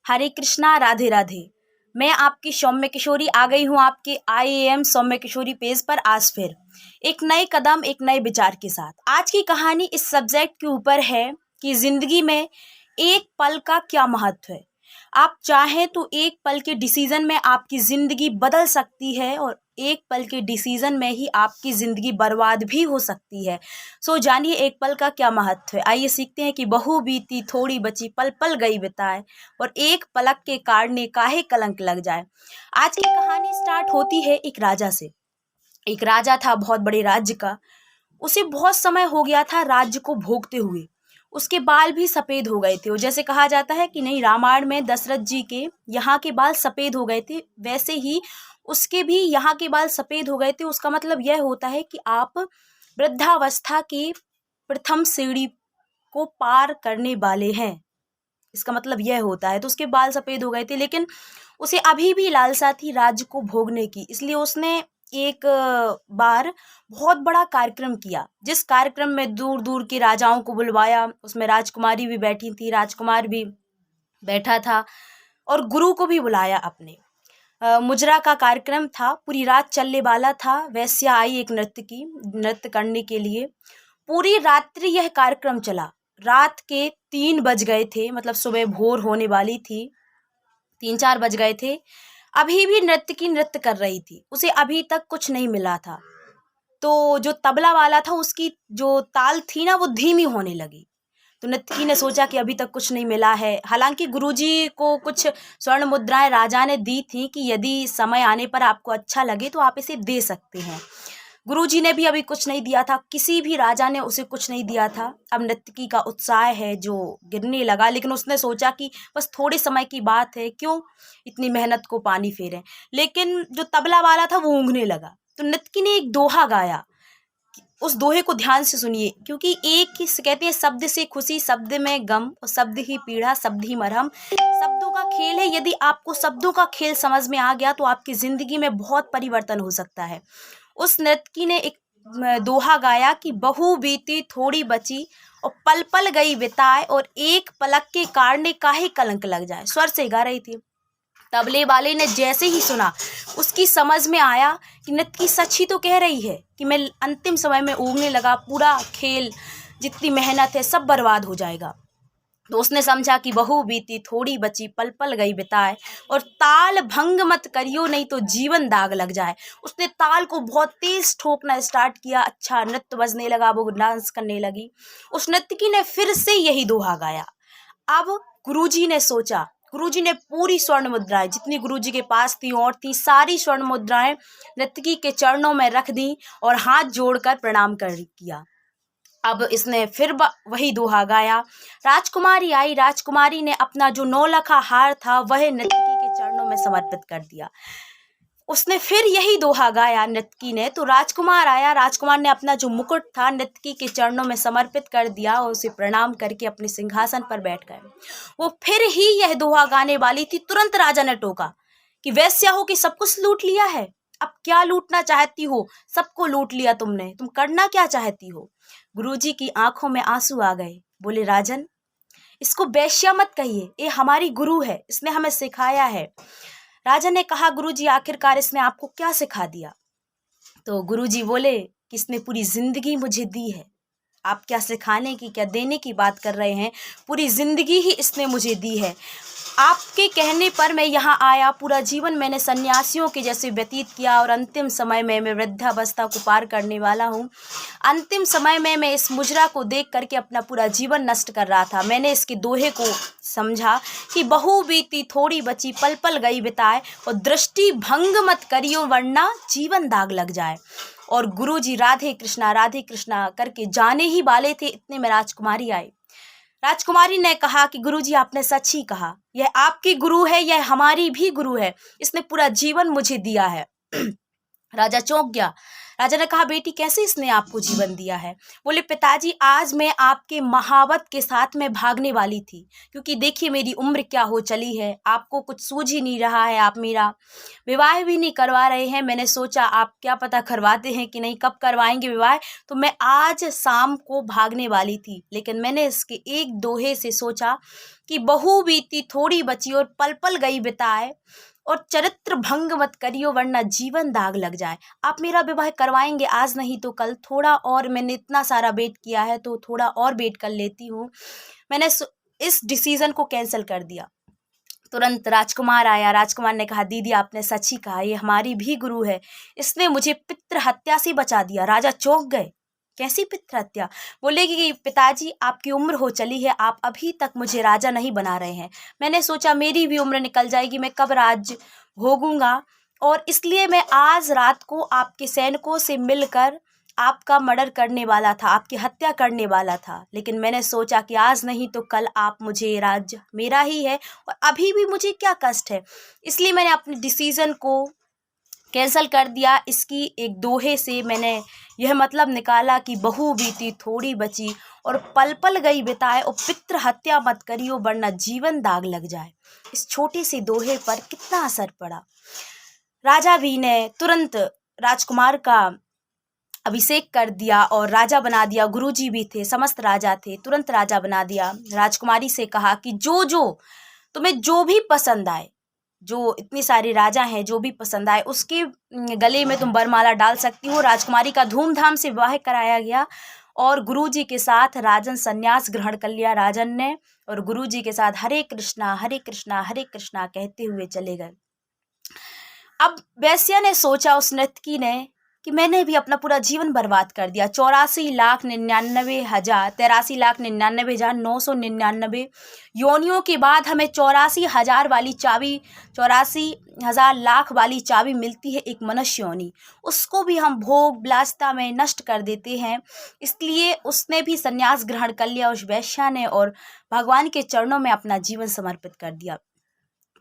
हरे कृष्णा, राधे राधे। मैं आपकी सौम्य किशोरी आ गई हूँ आपके IAM सौम्य किशोरी पेज पर आज फिर एक नए कदम, एक नए विचार के साथ। आज की कहानी इस सब्जेक्ट के ऊपर है कि जिंदगी में एक पल का क्या महत्व है। आप चाहें तो एक पल के डिसीजन में आपकी जिंदगी बदल सकती है और एक पल के डिसीजन में ही आपकी जिंदगी बर्बाद भी हो सकती है। सो जानिए एक पल का क्या महत्व है। आइए सीखते हैं कि बहु बीती थोड़ी बची, पल पल गई बिताए और एक पलक के काढ़ने काहे कलंक लग जाए। आज की कहानी स्टार्ट होती है एक राजा से। एक राजा था बहुत बड़े राज्य का। उसे बहुत समय हो गया था राज्य को भोगते हुए। उसके बाल भी सफेद हो गए थे। और जैसे कहा जाता है कि नहीं, रामायण में दशरथ जी के यहाँ के बाल सफेद हो गए थे, वैसे ही उसके भी यहाँ के बाल सफेद हो गए थे। उसका मतलब यह होता है कि आप वृद्धावस्था की प्रथम सीढ़ी को पार करने वाले हैं। इसका मतलब यह होता है। तो उसके बाल सफेद हो गए थे, लेकिन उसे अभी भी लालसा थी राज्य को भोगने की। इसलिए उसने एक बार बहुत बड़ा कार्यक्रम किया, जिस कार्यक्रम में दूर दूर के राजाओं को बुलवाया। उसमें राजकुमारी भी बैठी थी, राजकुमार भी बैठा था और गुरु को भी बुलाया अपने। मुजरा का कार्यक्रम था, पूरी रात चलने वाला था। वैश्या आई एक नृत्य करने के लिए। पूरी रात्रि यह कार्यक्रम चला। रात के 3 बज गए थे, मतलब सुबह भोर होने वाली थी, 3-4 बज गए थे। अभी भी नृत्य कर रही थी। उसे अभी तक कुछ नहीं मिला था। तो जो तबला वाला था, उसकी जो ताल थी ना, वो धीमी होने लगी। तो नर्तकी ने सोचा कि अभी तक कुछ नहीं मिला है। हालांकि गुरुजी को कुछ स्वर्ण मुद्राएं राजा ने दी थी कि यदि समय आने पर आपको अच्छा लगे तो आप इसे दे सकते हैं। गुरुजी ने भी अभी कुछ नहीं दिया था, किसी भी राजा ने उसे कुछ नहीं दिया था। अब नर्तकी का उत्साह है जो गिरने लगा, लेकिन उसने सोचा कि बस थोड़े समय की बात है, क्यों इतनी मेहनत को पानी फेरें। लेकिन जो तबला वाला था वो ऊँघने लगा। तो नर्तकी ने एक दोहा गाया। उस दोहे को ध्यान से सुनिए, क्योंकि एक ही कहते हैं, शब्द से खुशी, शब्द में गम, और शब्द ही पीड़ा, शब्द ही मरहम। शब्दों का खेल है। यदि आपको शब्दों का खेल समझ में आ गया तो आपकी जिंदगी में बहुत परिवर्तन हो सकता है। उस नर्तकी ने एक दोहा गाया कि बहु बीती थोड़ी बची और पल पल गई बिताए और एक पलक के काढ़ने काहे कलंक लग जाए। स्वर से गा रही थी। तबले वाले ने जैसे ही सुना, उसकी समझ में आया कि नर्तकी सच ही तो कह रही है कि मैं अंतिम समय में ऊँघने लगा, पूरा खेल, जितनी मेहनत है, सब बर्बाद हो जाएगा। तो उसने समझा कि बहु बीती थोड़ी बची, पल पल गई बिताए और ताल भंग मत करियो नहीं तो जीवन दाग लग जाए। उसने ताल को बहुत तेज ठोकना स्टार्ट किया। अच्छा नृत्य बजने लगा, वो डांस करने लगी। उस नर्तकी ने फिर से यही दोहा गाया। अब गुरुजी ने सोचा, गुरुजी ने पूरी स्वर्ण मुद्राएं जितनी गुरुजी के पास थी और थी, सारी स्वर्ण मुद्राएं नर्तकी के चरणों में रख दी और हाथ जोड़कर प्रणाम कर किया। अब इसने फिर वही दोहा गाया। राजकुमारी आई, राजकुमारी ने अपना जो 9 लखा हार था वह नर्तकी के चरणों में समर्पित कर दिया। उसने फिर यही दोहा गाया नर्तकी ने। तो राजकुमार आया, राजकुमार ने अपना जो मुकुट था नर्तकी के चरणों में समर्पित कर दिया और उसे प्रणाम करके अपने सिंहासन पर बैठ गए। वो फिर ही यह दोहा गाने वाली थी, तुरंत राजा ने टोका कि वैश्या हो कि सब कुछ लूट लिया है, अब क्या लूटना चाहती हो? सबको लूट लिया तुमने, तुम करना क्या चाहती हो? गुरुजी की आंखों में आंसू आ गए। बोले राजन, इसको वेश्या मत कहिए, ये हमारी गुरु है, इसने हमें सिखाया है। राजा ने कहा, गुरुजी आखिरकार इसने आपको क्या सिखा दिया? तो गुरुजी बोले कि इसने पूरी जिंदगी मुझे दी है। आप क्या सिखाने की, क्या देने की बात कर रहे हैं? पूरी जिंदगी ही इसने मुझे दी है। आपके कहने पर मैं यहाँ आया, पूरा जीवन मैंने सन्यासियों के जैसे व्यतीत किया और अंतिम समय में मैं वृद्धावस्था को पार करने वाला हूँ। अंतिम समय में मैं इस मुजरा को देख करके अपना पूरा जीवन नष्ट कर रहा था। मैंने इसके दोहे को समझा कि बहु बीती थोड़ी बची, पल पल गई बिताए और दृष्टि भंग मत करियो वरना जीवन दाग लग जाए। और गुरुजी राधे कृष्णा करके जाने ही वाले थे, इतने में राजकुमारी आई। राजकुमारी ने कहा कि गुरुजी आपने सच ही कहा, यह आपकी गुरु है, यह हमारी भी गुरु है, इसने पूरा जीवन मुझे दिया है। राजा चौंक गया। राजा ने कहा, बेटी कैसे इसने आपको जीवन दिया है? बोले, पिताजी आज मैं आपके महावत के साथ में भागने वाली थी, क्योंकि देखिए मेरी उम्र क्या हो चली है, आपको कुछ सूझ ही नहीं रहा है, आप मेरा विवाह भी नहीं करवा रहे हैं। मैंने सोचा आप क्या पता करवाते हैं कि नहीं, कब करवाएंगे विवाह, तो मैं आज शाम को भागने वाली थी, लेकिन मैंने इसके एक दोहे से सोचा कि बहू बीती थोड़ी बची और पल पल गई बिताए, और चरित्र भंग मत करियो वरना जीवन दाग लग जाए। आप मेरा विवाह करवाएंगे आज नहीं तो कल, थोड़ा और, मैंने इतना सारा वेट किया है तो थोड़ा और वेट कर लेती हूँ। मैंने इस डिसीजन को कैंसिल कर दिया। तुरंत राजकुमार आया। राजकुमार ने कहा, दीदी आपने सच ही कहा, ये हमारी भी गुरु है, इसने मुझे पितृ हत्या से बचा दिया। राजा चौंक गए, कैसी पितृ हत्या? बोले कि पिताजी आपकी उम्र हो चली है, आप अभी तक मुझे राजा नहीं बना रहे हैं। मैंने सोचा मेरी भी उम्र निकल जाएगी, मैं कब राज भोगूंगा, और इसलिए मैं आज रात को आपके सैनिकों से मिलकर आपका मर्डर करने वाला था, आपकी हत्या करने वाला था, लेकिन मैंने सोचा कि आज नहीं तो कल आप मुझे, राज्य मेरा ही है और अभी भी मुझे क्या कष्ट है, इसलिए मैंने अपने डिसीज़न को कैंसल कर दिया। इसकी एक दोहे से मैंने यह मतलब निकाला कि बहू बीती थोड़ी बची और पल पल गई बिताए, और पितृ हत्या मत करियो वरना जीवन दाग लग जाए। इस छोटे से दोहे पर कितना असर पड़ा। राजा भी ने तुरंत राजकुमार का अभिषेक कर दिया और राजा बना दिया। गुरुजी भी थे, समस्त राजा थे, तुरंत राजा बना दिया। राजकुमारी से कहा कि जो जो तुम्हें जो भी पसंद आए, जो इतने सारे राजा हैं, जो भी पसंद आए उसके गले में तुम वरमाला डाल सकती हो। राजकुमारी का धूमधाम से विवाह कराया गया और गुरुजी के साथ राजन संन्यास ग्रहण कर लिया राजन ने, और गुरुजी के साथ हरे कृष्णा हरे कृष्णा हरे कृष्णा कहते हुए चले गए। अब वेश्या ने सोचा, उस नर्तकी ने, कि मैंने भी अपना पूरा जीवन बर्बाद कर दिया। 84,99,999 योनियों के बाद हमें 84,000 वाली चाबी, 84,000 लाख वाली चाबी मिलती है एक मनुष्य योनि, उसको भी हम भोग विलासिता में नष्ट कर देते हैं। इसलिए उसने भी संन्यास ग्रहण कर लिया उस वैश्या ने, और भगवान के चरणों में अपना जीवन समर्पित कर दिया।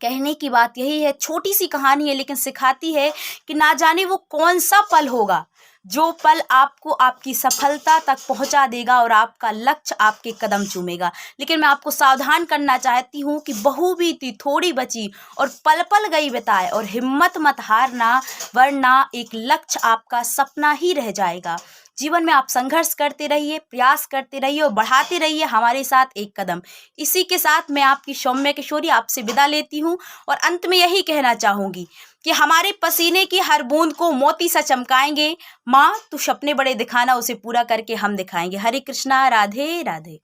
कहने की बात यही है, छोटी सी कहानी है लेकिन सिखाती है कि ना जाने वो कौन सा पल होगा जो पल आपको आपकी सफलता तक पहुंचा देगा और आपका लक्ष्य आपके कदम चूमेगा। लेकिन मैं आपको सावधान करना चाहती हूं कि बहू बीती थोड़ी बची और पल पल गई बिताए, और हिम्मत मत हारना वरना एक लक्ष्य आपका सपना ही रह जाएगा। जीवन में आप संघर्ष करते रहिए, प्रयास करते रहिए और बढ़ाते रहिए हमारे साथ एक कदम। इसी के साथ मैं आपकी सौम्य किशोरी आपसे विदा लेती हूँ और अंत में यही कहना चाहूँगी कि हमारे पसीने की हर बूंद को मोती सा चमकाएंगे। माँ तू सपने बड़े दिखाना, उसे पूरा करके हम दिखाएंगे। हरे कृष्णा, राधे राधे।